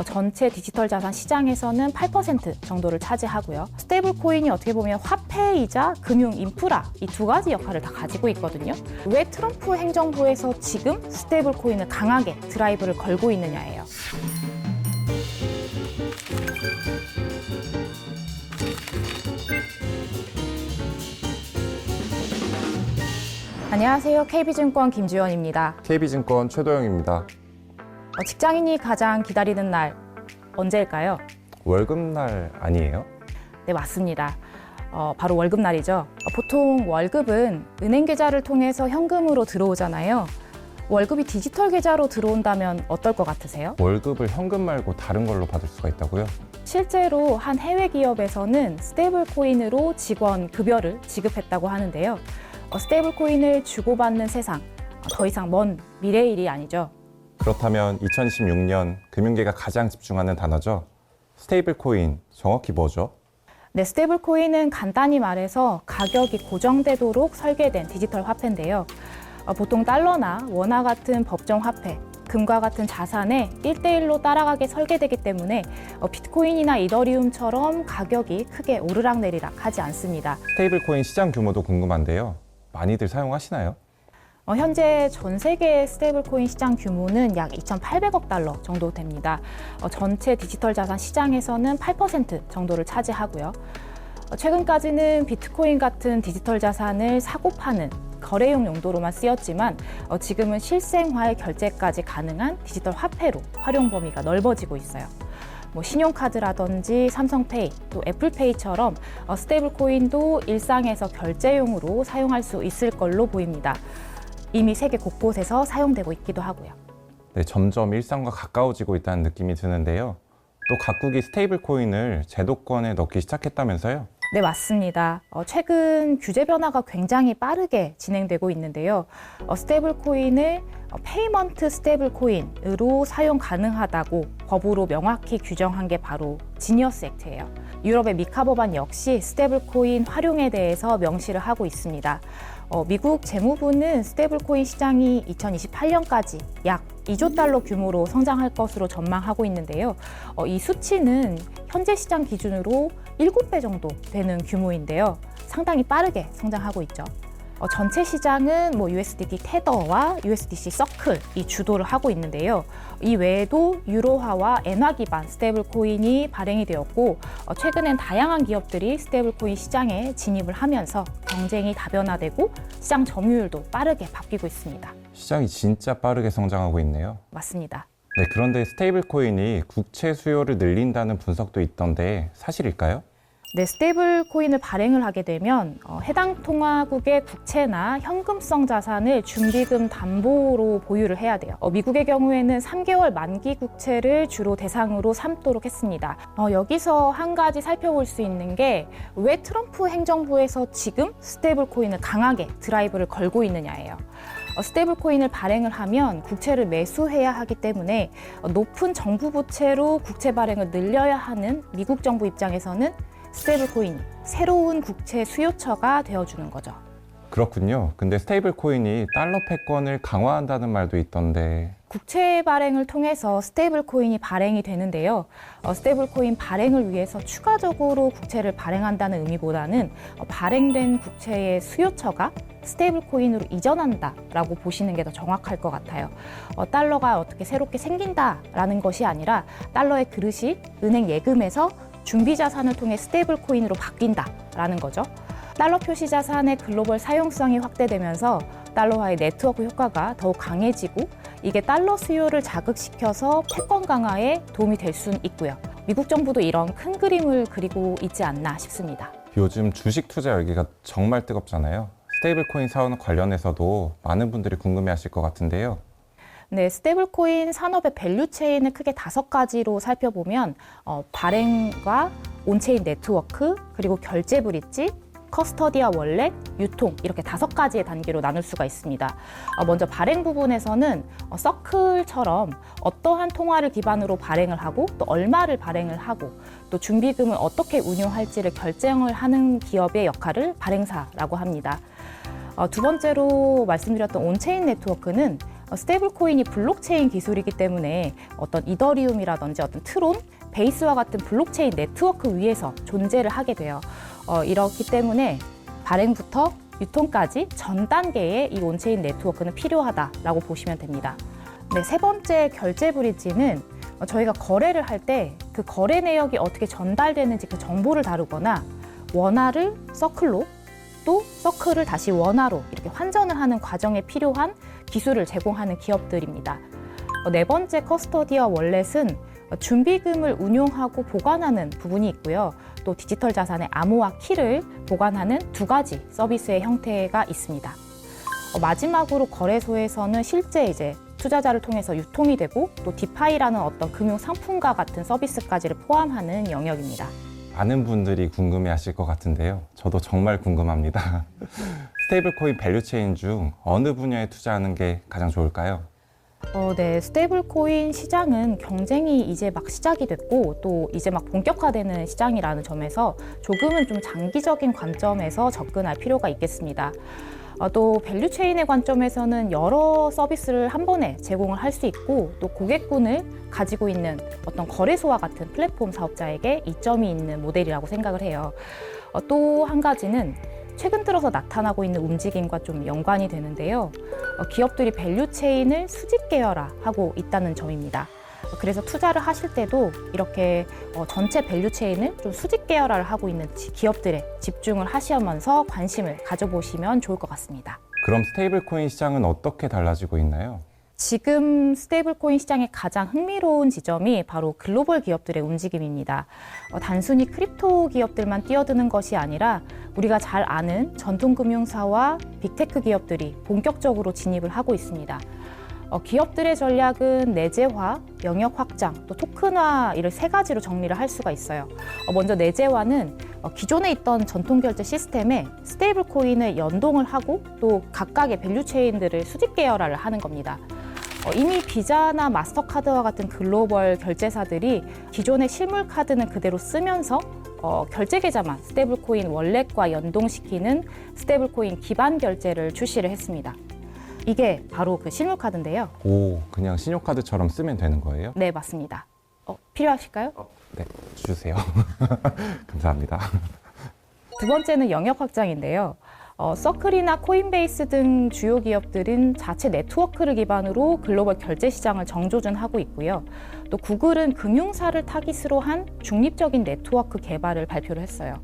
전체 디지털 자산 시장에서는 8% 정도를 차지하고요. 스테이블 코인이 어떻게 보면 화폐이자 금융 인프라 이 두 가지 역할을 다 가지고 있거든요. 왜 트럼프 행정부에서 지금 스테이블 코인을 강하게 드라이브를 걸고 있느냐예요. 안녕하세요. KB증권 김주연입니다. KB증권 최도영입니다. 직장인이 가장 기다리는 날 언제일까요? 월급날 아니에요? 네, 맞습니다. 바로 월급날이죠. 보통 월급은 은행 계좌를 통해서 현금으로 들어오잖아요. 월급이 디지털 계좌로 들어온다면 어떨 것 같으세요? 월급을 현금 말고 다른 걸로 받을 수가 있다고요? 실제로 한 해외 기업에서는 스테이블 코인으로 직원 급여를 지급했다고 하는데요. 스테이블 코인을 주고받는 세상, 더 이상 먼 미래의 일이 아니죠. 그렇다면 2026년 금융계가 가장 집중하는 단어죠? 스테이블 코인, 정확히 뭐죠? 네, 스테이블 코인은 간단히 말해서 가격이 고정되도록 설계된 디지털 화폐인데요. 보통 달러나 원화 같은 법정 화폐, 금과 같은 자산에 1대1로 따라가게 설계되기 때문에 비트코인이나 이더리움처럼 가격이 크게 오르락내리락 하지 않습니다. 스테이블 코인 시장 규모도 궁금한데요. 많이들 사용하시나요? 현재 전 세계 스테이블 코인 시장 규모는 약 2,800억 달러 정도 됩니다. 전체 디지털 자산 시장에서는 8% 정도를 차지하고요. 최근까지는 비트코인 같은 디지털 자산을 사고 파는 거래용 용도로만 쓰였지만 지금은 실생활 결제까지 가능한 디지털 화폐로 활용 범위가 넓어지고 있어요. 신용카드라든지 삼성페이, 또 애플페이처럼 스테이블 코인도 일상에서 결제용으로 사용할 수 있을 걸로 보입니다. 이미 세계 곳곳에서 사용되고 있기도 하고요. 네, 점점 일상과 가까워지고 있다는 느낌이 드는데요. 또 각국이 스테이블 코인을 제도권에 넣기 시작했다면서요? 네, 맞습니다. 최근 규제 변화가 굉장히 빠르게 진행되고 있는데요. 스테이블 코인을 페이먼트 스테이블 코인으로 사용 가능하다고 법으로 명확히 규정한 게 바로 지니어스 액트예요. 유럽의 미카 법안 역시 스테이블 코인 활용에 대해서 명시를 하고 있습니다. 미국 재무부는 스테이블 코인 시장이 2028년까지 약 2조 달러 규모로 성장할 것으로 전망하고 있는데요. 이 수치는 현재 시장 기준으로 7배 정도 되는 규모인데요. 상당히 빠르게 성장하고 있죠. 전체 시장은 USDT 테더와 USDC 서클이 주도를 하고 있는데요. 이 외에도 유로화와 엔화 기반 스테이블 코인이 발행이 되었고 최근엔 다양한 기업들이 스테이블 코인 시장에 진입을 하면서 경쟁이 다변화되고 시장 점유율도 빠르게 바뀌고 있습니다. 시장이 진짜 빠르게 성장하고 있네요. 맞습니다. 네, 그런데 스테이블 코인이 국채 수요를 늘린다는 분석도 있던데 사실일까요? 네, 스테이블 코인을 발행을 하게 되면 해당 통화국의 국채나 현금성 자산을 준비금 담보로 보유를 해야 돼요. 미국의 경우에는 3개월 만기 국채를 주로 대상으로 삼도록 했습니다. 여기서 한 가지 살펴볼 수 있는 게 왜 트럼프 행정부에서 지금 스테이블 코인을 강하게 드라이브를 걸고 있느냐예요. 스테이블 코인을 발행을 하면 국채를 매수해야 하기 때문에 높은 정부 부채로 국채 발행을 늘려야 하는 미국 정부 입장에서는 스테이블 코인이 새로운 국채 수요처가 되어주는 거죠. 그렇군요. 근데 스테이블 코인이 달러 패권을 강화한다는 말도 있던데. 국채 발행을 통해서 스테이블 코인이 발행이 되는데요. 스테이블 코인 발행을 위해서 추가적으로 국채를 발행한다는 의미보다는 발행된 국채의 수요처가 스테이블 코인으로 이전한다라고 보시는 게 더 정확할 것 같아요. 달러가 어떻게 새롭게 생긴다라는 것이 아니라 달러의 그릇이 은행 예금에서 준비 자산을 통해 스테이블 코인으로 바뀐다라는 거죠. 달러 표시 자산의 글로벌 사용성이 확대되면서 달러화의 네트워크 효과가 더욱 강해지고 이게 달러 수요를 자극시켜서 패권 강화에 도움이 될 수는 있고요. 미국 정부도 이런 큰 그림을 그리고 있지 않나 싶습니다. 요즘 주식 투자 열기가 정말 뜨겁잖아요. 스테이블 코인 사원 관련해서도 많은 분들이 궁금해하실 것 같은데요. 네, 스테이블 코인 산업의 밸류 체인을 크게 5가지로 살펴보면 발행과 온체인 네트워크, 그리고 결제 브릿지, 커스터디와 월렛, 유통 이렇게 5가지의 단계로 나눌 수가 있습니다. 먼저 발행 부분에서는 서클처럼 어떠한 통화를 기반으로 발행을 하고 또 얼마를 발행을 하고 또 준비금을 어떻게 운용할지를 결정을 하는 기업의 역할을 발행사라고 합니다. 두 번째로 말씀드렸던 온체인 네트워크는 스테이블 코인이 블록체인 기술이기 때문에 어떤 이더리움이라든지 어떤 트론, 베이스와 같은 블록체인 네트워크 위에서 존재를 하게 돼요. 이렇기 때문에 발행부터 유통까지 전 단계의 이 온체인 네트워크는 필요하다라고 보시면 됩니다. 네, 세 번째 결제 브릿지는 저희가 거래를 할 때 그 거래 내역이 어떻게 전달되는지 그 정보를 다루거나 원화를 서클로 또 서클을 다시 원화로 이렇게 환전을 하는 과정에 필요한 기술을 제공하는 기업들입니다. 네 번째 커스터디와 월렛은 준비금을 운용하고 보관하는 부분이 있고요. 또 디지털 자산의 암호화 키를 보관하는 두 가지 서비스의 형태가 있습니다. 마지막으로 거래소에서는 실제 이제 투자자를 통해서 유통이 되고 또 디파이라는 어떤 금융 상품과 같은 서비스까지를 포함하는 영역입니다. 많은 분들이 궁금해하실 것 같은데요. 저도 정말 궁금합니다. 스테이블 코인 밸류체인 중 어느 분야에 투자하는 게 가장 좋을까요? 네, 스테이블 코인 시장은 경쟁이 이제 막 시작이 됐고 또 이제 막 본격화되는 시장이라는 점에서 조금은 좀 장기적인 관점에서 접근할 필요가 있겠습니다. 또 밸류체인의 관점에서는 여러 서비스를 한 번에 제공을 할 수 있고 또 고객군을 가지고 있는 어떤 거래소와 같은 플랫폼 사업자에게 이점이 있는 모델이라고 생각을 해요. 또 한 가지는 최근 들어서 나타나고 있는 움직임과 좀 연관이 되는데요. 기업들이 밸류체인을 수직 계열화하고 있다는 점입니다. 그래서 투자를 하실 때도 이렇게 전체 밸류체인을 좀 수직 계열화를 하고 있는 기업들에 집중을 하시면서 관심을 가져보시면 좋을 것 같습니다. 그럼 스테이블 코인 시장은 어떻게 달라지고 있나요? 지금 스테이블 코인 시장의 가장 흥미로운 지점이 바로 글로벌 기업들의 움직임입니다. 단순히 크립토 기업들만 뛰어드는 것이 아니라 우리가 잘 아는 전통금융사와 빅테크 기업들이 본격적으로 진입을 하고 있습니다. 기업들의 전략은 내재화, 영역 확장, 또 토큰화 이를 세 가지로 정리를 할 수가 있어요. 먼저 내재화는 기존에 있던 전통 결제 시스템에 스테이블 코인을 연동을 하고 또 각각의 밸류 체인들을 수직 계열화를 하는 겁니다. 이미 비자나 마스터카드와 같은 글로벌 결제사들이 기존의 실물 카드는 그대로 쓰면서 결제 계좌만 스테이블 코인 월렛과 연동시키는 스테이블 코인 기반 결제를 출시를 했습니다. 이게 바로 그 실물 카드인데요. 오, 그냥 신용카드처럼 쓰면 되는 거예요? 네, 맞습니다. 필요하실까요? 네, 주세요. 감사합니다. 두 번째는 영역 확장인데요. 서클이나 코인베이스 등 주요 기업들은 자체 네트워크를 기반으로 글로벌 결제 시장을 정조준하고 있고요. 또 구글은 금융사를 타깃으로 한 중립적인 네트워크 개발을 발표를 했어요.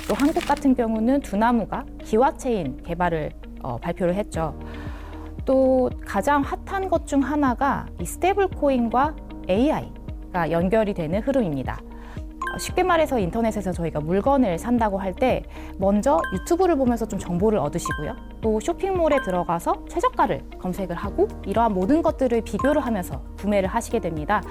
또 한국 같은 경우는 두나무가 기화체인 개발을 발표를 했죠. 또 가장 핫한 것 중 하나가 이 스테이블 코인과 AI가 연결이 되는 흐름입니다. 쉽게 말해서 인터넷에서 저희가 물건을 산다고 할 때 먼저 유튜브를 보면서 좀 정보를 얻으시고요. 또 쇼핑몰에 들어가서 최저가를 검색을 하고 이러한 모든 것들을 비교를 하면서 구매를 하시게 됩니다.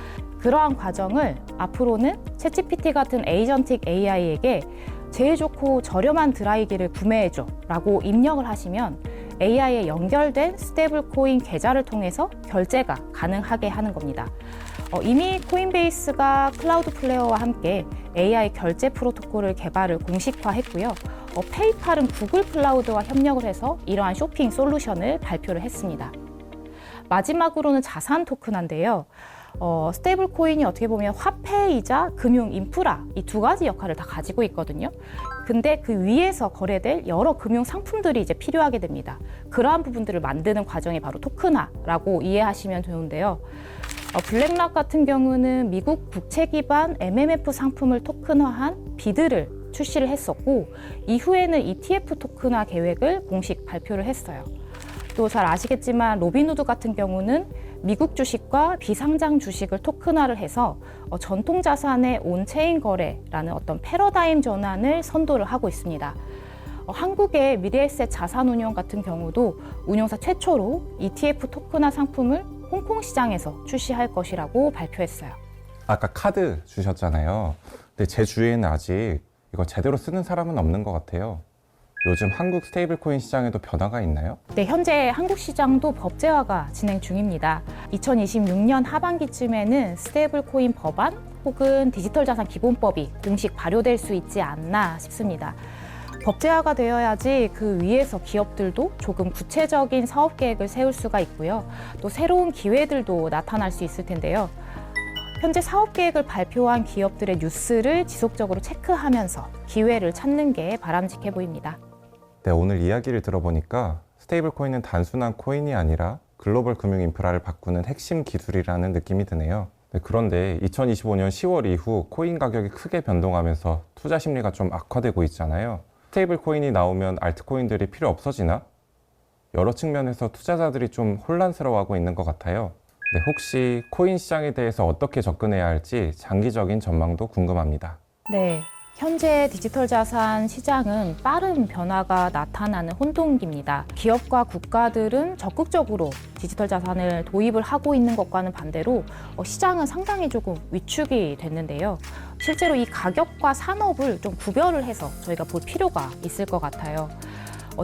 그러한 과정을 앞으로는 챗GPT 같은 에이전틱 AI에게 제일 좋고 저렴한 드라이기를 구매해줘 라고 입력을 하시면 AI에 연결된 스테이블 코인 계좌를 통해서 결제가 가능하게 하는 겁니다. 이미 코인베이스가 클라우드 플레이어와 함께 AI 결제 프로토콜을 개발을 공식화했고요. 페이팔은 구글 클라우드와 협력을 해서 이러한 쇼핑 솔루션을 발표를 했습니다. 마지막으로는 자산 토큰화인데요. 스테이블 코인이 어떻게 보면 화폐이자 금융 인프라 이 두 가지 역할을 다 가지고 있거든요. 근데 그 위에서 거래될 여러 금융 상품들이 이제 필요하게 됩니다. 그러한 부분들을 만드는 과정이 바로 토큰화라고 이해하시면 되는데요. 블랙락 같은 경우는 미국 국채 기반 MMF 상품을 토큰화한 비드를 출시를 했었고 이후에는 ETF 토큰화 계획을 공식 발표를 했어요. 또 잘 아시겠지만 로빈후드 같은 경우는 미국 주식과 비상장 주식을 토큰화를 해서 전통 자산의 온체인 거래라는 어떤 패러다임 전환을 선도를 하고 있습니다. 한국의 미래에셋 자산운용 같은 경우도 운용사 최초로 ETF 토큰화 상품을 홍콩 시장에서 출시할 것이라고 발표했어요. 아까 카드 주셨잖아요. 근데 제 주위에는 아직 이거 제대로 쓰는 사람은 없는 것 같아요. 요즘 한국 스테이블 코인 시장에도 변화가 있나요? 네, 현재 한국 시장도 법제화가 진행 중입니다. 2026년 하반기쯤에는 스테이블 코인 법안 혹은 디지털 자산 기본법이 공식 발효될 수 있지 않나 싶습니다. 법제화가 되어야지 그 위에서 기업들도 조금 구체적인 사업 계획을 세울 수가 있고요. 또 새로운 기회들도 나타날 수 있을 텐데요. 현재 사업 계획을 발표한 기업들의 뉴스를 지속적으로 체크하면서 기회를 찾는 게 바람직해 보입니다. 네, 오늘 이야기를 들어보니까 스테이블 코인은 단순한 코인이 아니라 글로벌 금융 인프라를 바꾸는 핵심 기술이라는 느낌이 드네요. 네, 그런데 2025년 10월 이후 코인 가격이 크게 변동하면서 투자 심리가 좀 악화되고 있잖아요. 스테이블 코인이 나오면 알트코인들이 필요 없어지나? 여러 측면에서 투자자들이 좀 혼란스러워하고 있는 것 같아요. 네, 혹시 코인 시장에 대해서 어떻게 접근해야 할지 장기적인 전망도 궁금합니다. 네. 현재 디지털 자산 시장은 빠른 변화가 나타나는 혼동기입니다. 기업과 국가들은 적극적으로 디지털 자산을 도입을 하고 있는 것과는 반대로 시장은 상당히 조금 위축이 됐는데요. 실제로 이 가격과 산업을 좀 구별을 해서 저희가 볼 필요가 있을 것 같아요.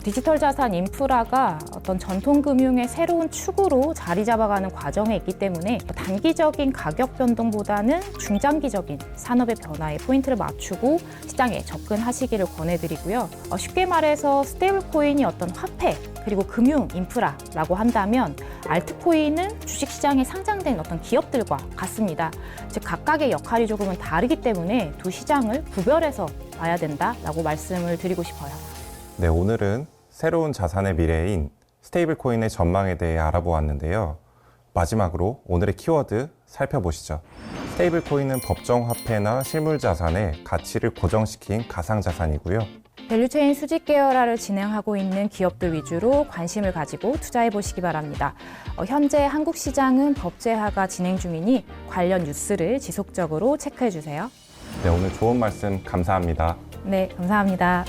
디지털 자산 인프라가 어떤 전통 금융의 새로운 축으로 자리 잡아가는 과정에 있기 때문에 단기적인 가격 변동보다는 중장기적인 산업의 변화에 포인트를 맞추고 시장에 접근하시기를 권해드리고요. 쉽게 말해서 스테이블 코인이 어떤 화폐 그리고 금융 인프라라고 한다면 알트코인은 주식시장에 상장된 어떤 기업들과 같습니다. 즉 각각의 역할이 조금은 다르기 때문에 두 시장을 구별해서 봐야 된다라고 말씀을 드리고 싶어요. 네, 오늘은 새로운 자산의 미래인 스테이블 코인의 전망에 대해 알아보았는데요. 마지막으로 오늘의 키워드 살펴보시죠. 스테이블 코인은 법정 화폐나 실물 자산의 가치를 고정시킨 가상 자산이고요. 밸류체인 수직 계열화를 진행하고 있는 기업들 위주로 관심을 가지고 투자해 보시기 바랍니다. 현재 한국 시장은 법제화가 진행 중이니 관련 뉴스를 지속적으로 체크해 주세요. 네, 오늘 좋은 말씀 감사합니다. 네, 감사합니다.